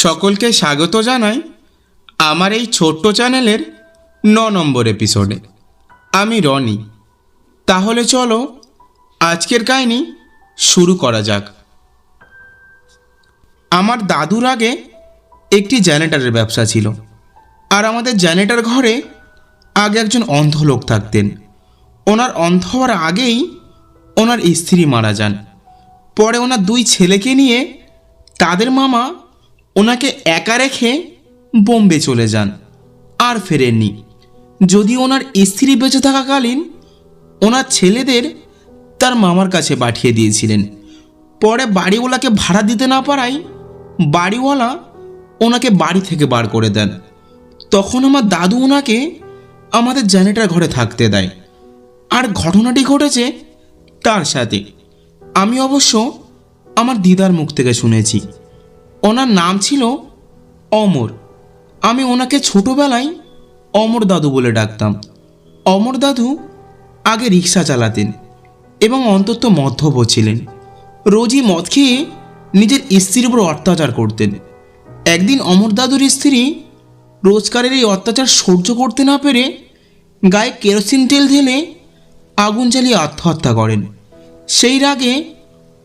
সকলকে স্বাগত জানাই আমার এই ছোট্ট চ্যানেলের 9 নম্বর এপিসোডে। আমি রনি। তাহলে চলো আজকের কাহিনী শুরু করা যাক। আমার দাদুর আগে একটি জেনারেটরের ব্যবসা ছিল, আর আমাদের জেনারেটর ঘরে আগে একজন অন্ধ লোক থাকতেন। ওনার অন্ধ হওয়ার আগেই ওনার স্ত্রী মারা যান। পরে ওনার 2 ছেলেকে নিয়ে তাদের মামা ওনাকে একা রেখে বোম্বে চলে যান, আর ফেরেননি। যদি ওনার স্ত্রী বেঁচে থাকাকালীন ওনার ছেলেদের তার মামার কাছে পাঠিয়ে দিয়েছিলেন। পরে বাড়িওয়ালাকে ভাড়া দিতে না পারায় বাড়িওয়ালা ওনাকে বাড়ি থেকে বার করে দেন। তখন আমার দাদু ওনাকে আমাদের জেনারেটর ঘরে থাকতে দেয়। আর ঘটনাটি ঘটেছে তার সাথে। আমি অবশ্য আমার দিদার মুখ থেকে শুনেছি। ওনার নাম ছিল অমর। আমি ওনাকে ছোটোবেলায় অমর দাদু বলে ডাকতাম। অমর দাদু আগে রিক্সা চালাতেন এবং অন্তত মদ্যপ ছিলেন। রোজই মদ খেয়ে নিজের স্ত্রীর উপর অত্যাচার করতেন। একদিন অমর দাদুর স্ত্রী রোজগারের এই অত্যাচার সহ্য করতে না পেরে গায়ে কেরোসিন তেল ঢেলে আগুন জ্বালিয়ে আত্মহত্যা করেন। সেই রাগে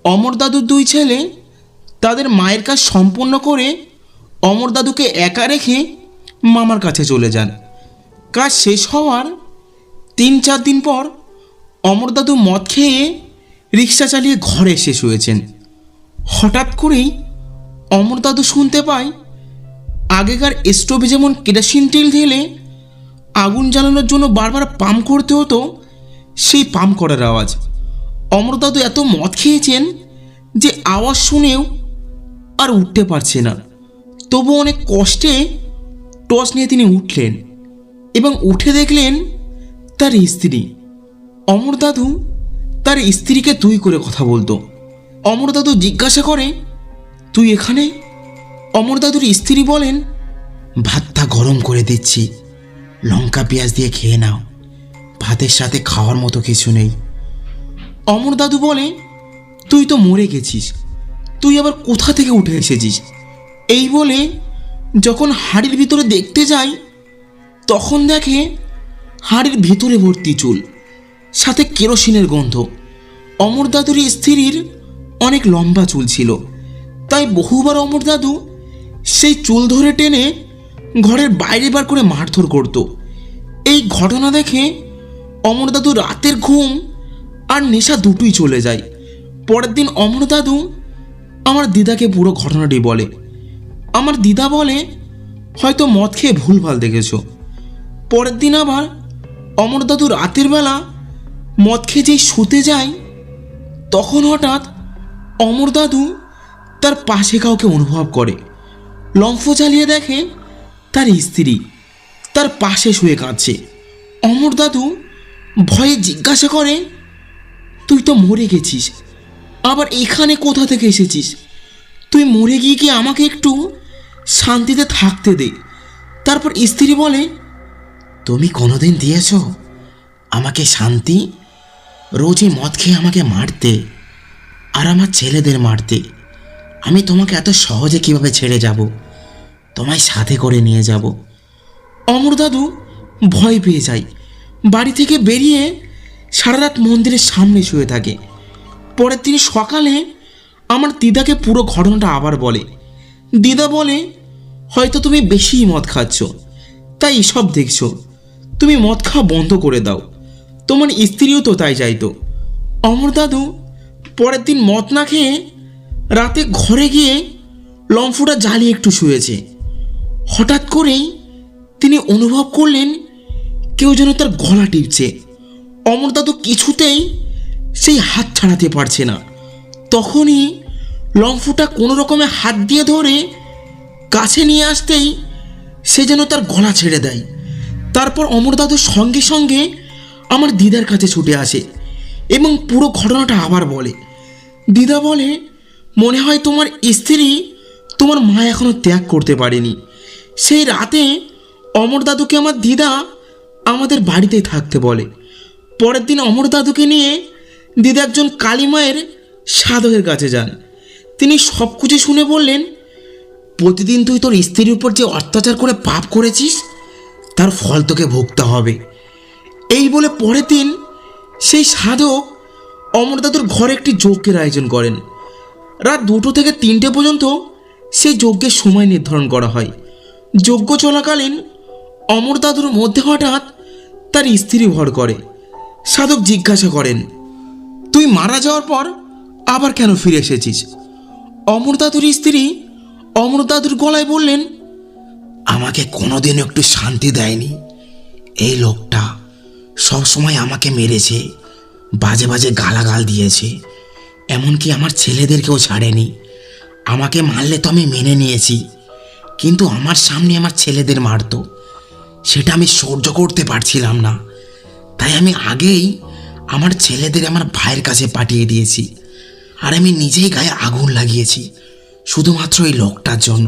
অমর দাদুর 2 ছেলে তাদের মায়ের কাজ সম্পন্ন করে অমর দাদুকে একা রেখে মামার কাছে চলে যান। কাজ শেষ হওয়ার 3-4 দিন পর অমর দাদু মদ খেয়ে রিক্সা চালিয়ে ঘরে এসে শুয়েছেন। হঠাৎ করেই অমর দাদু শুনতে পায় আগেকার স্টোভে যেমন কেরোসিন তেল ঢেলে আগুন জ্বালানোর জন্য বারবার পাম্প করতে হতো, সেই পাম্প করার আওয়াজ। অমর দাদু এত মদ খেয়েছেন যে আওয়াজ শুনেও আর উঠতে পারছে না। তবু অনেক কষ্টে টর্চ নিয়ে তিনি উঠলেন এবং উঠে দেখলেন তার স্ত্রী। অমর দাদু তার স্ত্রীকে তুই করে কথা বলতো। অমর দাদু জিজ্ঞাসা করে, তুই এখানে? অমর দাদুর স্ত্রী বলেন, ভাতটা গরম করে দিচ্ছি, লঙ্কা পেঁয়াজ দিয়ে খেয়ে নাও, ভাতের সাথে খাওয়ার মতো কিছু নেই। অমর দাদু বলে, তুই তো মরে গেছিস, তুই আবার কোথা থেকে উঠে এসেছিস? এই বলে যখন হাড়ির ভিতরে দেখতে যায় তখন দেখে হাড়ির ভিতরে ভর্তি চুল, সাথে কেরোসিনের গন্ধ। অমর দাদুর স্ত্রীর অনেক লম্বা চুল ছিল, তাই বহুবার অমর দাদু সেই চুল ধরে টেনে ঘরের বাইরে বার করে মারধর করত। এই ঘটনা দেখে অমর দাদু রাতের ঘুম আর নেশা দুটোই চলে যায়। পরের দিন অমর দাদু আমার দিদাকে পুরো ঘটনাটি বলে। আমার দিদা বলে, হয়তো মদ খেয়ে ভুলভাল দেখেছ। পরের দিন আবার অমর দাদু রাতের বেলা মদ খেয়ে যেই শুতে যায় তখন হঠাৎ অমর দাদু তার পাশে কাউকে অনুভব করে। লম্ফ জ্বালিয়ে দেখে তার স্ত্রী তার পাশে শুয়ে কাঁদছে। অমর দাদু ভয়ে জিজ্ঞাসা করে, তুই তো মরে গেছিস, আবার এখানে কোথা থেকে এসেছিস? তুই মরে গিয়ে কি আমাকে একটু শান্তিতে থাকতে দে। তারপর স্ত্রী বলে, তুমি কোনোদিন দিয়েছ আমাকে শান্তি? রোজই মদ খেয়ে আমাকে মারতে আর আমার ছেলেদের মারতে। আমি তোমাকে এত সহজে কিভাবে ছেড়ে যাব? তোমায় সাথে করে নিয়ে যাব। অমর দাদু ভয় পেয়ে যায়। বাড়ি থেকে বেরিয়ে সারা রাত মন্দিরের সামনে শুয়ে থাকে। পরের দিন সকালে আমার দিদাকে পুরো ঘটনাটা আবার বলে। দিদা বলে, হয়তো তুমি বেশিই মদ খাচ্ছ, তাই এসব দেখছো। তুমি মদ খাওয়া বন্ধ করে দাও, তোমার স্ত্রীও তো তাই চাইতো। অমর দাদু পরের দিন মদ না খেয়ে রাতে ঘরে গিয়ে লম্ফটা জ্বালিয়ে একটু শুয়েছে। হঠাৎ করেই তিনি অনুভব করলেন কেউ যেন তার গলা টিপছে। অমর দাদু কিছুতেই সেই হাত ছাড়াতে পারছে না। তখনই লম্ফটা কোনো রকমে হাত দিয়ে ধরে কাছে নিয়ে আসতেই সে যেন তার গলা ছেড়ে দেয়। তারপর অমর দাদু সঙ্গে সঙ্গে আমার দিদার কাছে ছুটে আসে এবং পুরো ঘটনাটা আবার বলে। দিদা বলে, মনে হয় তোমার স্ত্রী তোমার মা এখনো ত্যাগ করতে পারেনি। সেই রাতে অমর দাদুকে আমার দিদা আমাদের বাড়িতেই থাকতে বলে। পরের দিন অমর দাদুকে নিয়ে দিদা একজন কালী মায়ের সাধকের কাছে যান। তিনি সব কিছু শুনে বললেন, প্রতিদিন তুই তোর স্ত্রীর উপর যে অত্যাচার করে পাপ করেছিস তার ফল তোকে ভুগতে হবে। এই বলে পরের দিন সেই সাধক অমর দাদুর ঘরে একটি যজ্ঞের আয়োজন করেন। রাত 2টো থেকে 3টে পর্যন্ত সেই যজ্ঞের সময় নির্ধারণ করা হয়। যজ্ঞ চলাকালীন অমর দাদুর মধ্যে হঠাৎ তার স্ত্রী ভর করে। সাধক জিজ্ঞাসা করেন, তুই মারা যাওয়ার পর আবার কেন ফিরে এসেছিস? অমর দাদুর স্ত্রী অমর দাদুর গলায় বললেন, আমাকে কোনোদিন একটু শান্তি দেয়নি। এই লোকটা সবসময় আমাকে মেরেছে, বাজে বাজে গালাগাল দিয়েছে, এমনকি আমার ছেলেদেরকেও ছাড়েনি। আমাকে মারলে তো আমি মেনে নিয়েছি, কিন্তু আমার সামনে আমার ছেলেদের মারতো, সেটা আমি সহ্য করতে পারছিলাম না। তাই আমি আগেই আমার ছেলেদের আমার ভাইয়ের কাছে পাঠিয়ে দিয়েছি, আর আমি নিজেই গায়ে আগুন লাগিয়েছি শুধুমাত্র এই লোকটার জন্য।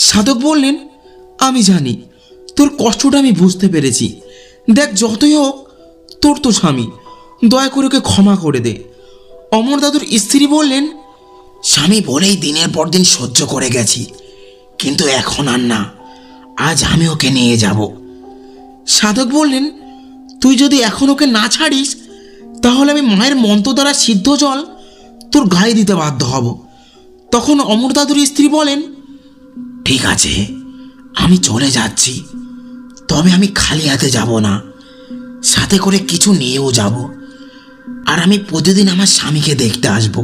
সাধক বললেন, আমি জানি তোর কষ্টটা আমি বুঝতে পেরেছি। দেখ, যতই হোক তোর তো স্বামী, দয়া করে ওকে ক্ষমা করে দে। অমর দাদুর স্ত্রী বললেন, স্বামী বলেই দিনের পর দিন সহ্য করে গেছি, কিন্তু এখন আর না, আজ আমি ওকে নিয়ে যাব। সাধক বললেন, তুই যদি এখন ওকে না ছাড়িস তাহলে আমি মায়ের মন্ত্র দ্বারা সিদ্ধ জল তোর গায়ে দিতে বাধ্য হব। তখন অমর দাদুর স্ত্রী বলেন, ঠিক আছে, আমি চলে যাচ্ছি, তবে আমি খালি হাতে যাব না, সাথে করে কিছু নিয়েও যাব। আর আমি প্রতিদিন আমার স্বামীকে দেখতে আসব,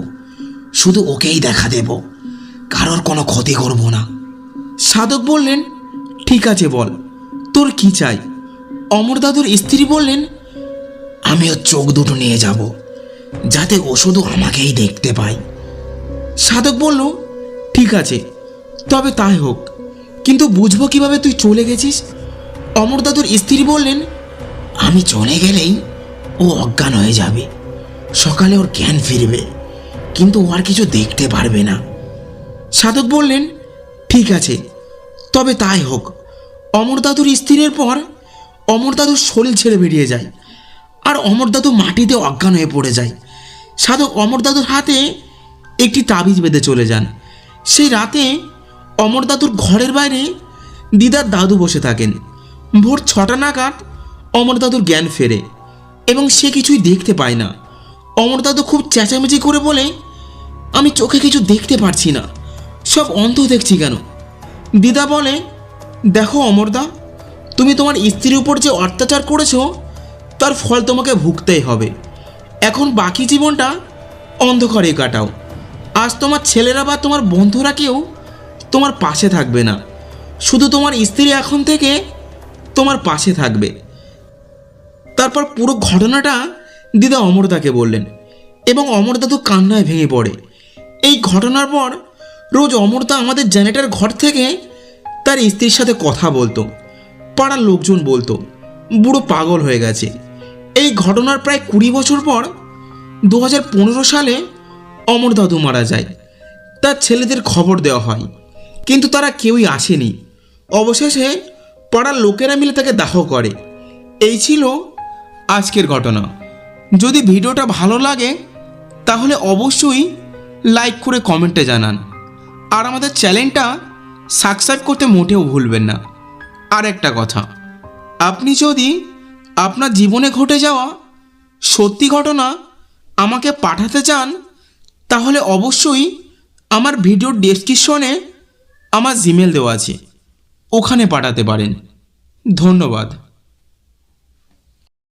শুধু ওকেই দেখা দেব, কারোর কোনো ক্ষতি করব না। সাধক বললেন, ঠিক আছে, বল তোর কি চাই? অমর দাদুর স্ত্রী বললেন, আমি ওর চোখ দুটো নিয়ে যাব, যাতে ও শুধু আমাকেই দেখতে পায়। সাধক বলল, ঠিক আছে, তবে তাই হোক, কিন্তু বুঝবো কিভাবে তুই চলে গেছিস? অমর দাদুর স্ত্রী বললেন, আমি চলে গেলেই ও অজ্ঞান হয়ে যাবে, সকালে ওর জ্ঞান ফিরবে, কিন্তু ও আর কিছু দেখতে পারবে না। সাধক বললেন, ঠিক আছে, তবে তাই হোক। অমর দাদুর স্ত্রীর পর অমর দাদুর শরীর ছেড়ে বেরিয়ে যায়, আর অমর দাদু মাটিতে অজ্ঞান হয়ে পড়ে যায়। সাধক অমর দাদুর হাতে একটি তাবিজ বেঁধে চলে যান। সেই রাতে অমর দাদুর ঘরের বাইরে দিদার দাদু বসে থাকেন। ভোর 6টা নাগাদ অমর দাদুর জ্ঞান ফেরে এবং সে কিছুই দেখতে পায় না। অমর দাদু খুব চেঁচামেচি করে বলে, আমি চোখে কিছু দেখতে পারছি না, সব অন্ধ দেখছি কেন? দিদা বলে, দেখো অমরদা, তুমি তোমার স্ত্রীর উপর যে অত্যাচার করেছো তার ফল তোমাকে ভুগতেই হবে। এখন বাকি জীবনটা অন্ধকারে কাটাও। আজ তোমার ছেলেরা বা তোমার বন্ধুরা কেউ তোমার পাশে থাকবে না, শুধু তোমার স্ত্রী এখন থেকে তোমার পাশে থাকবে। তারপর পুরো ঘটনাটা দিদা অমরদাকে বললেন এবং অমর দাদু কান্নায় ভেঙে পড়ে। এই ঘটনার পর রোজ অমরদা আমাদের জেনারেটর ঘর থেকে তার স্ত্রীর সাথে কথা বলতো। পাড়ার লোকজন বলতো বুড়ো পাগল হয়ে গেছে। এই ঘটনার প্রায় 20 বছর পর 2015 সালে অমর দাদু মারা যায়। তার ছেলেদের খবর দেওয়া হয়, কিন্তু তারা কেউই আসেনি। অবশেষে পাড়ার লোকেরা মিলে তাকে দাহ করে। এই ছিল আজকের ঘটনা। যদি ভিডিওটা ভালো লাগে তাহলে অবশ্যই লাইক করে কমেন্টে জানান, আর আমাদের চ্যানেলটা সাবস্ক্রাইব করতে মোটেও ভুলবেন না। আর একটা কথা, আপনি যদি আপনার জীবনে ঘটে যাওয়া সত্যি ঘটনা আমাকে পাঠাতে চান তাহলে অবশ্যই আমার ভিডিওর ডেসক্রিপশনে আমার জিমেল দেওয়া আছে, ওখানে পাঠাতে পারেন। ধন্যবাদ।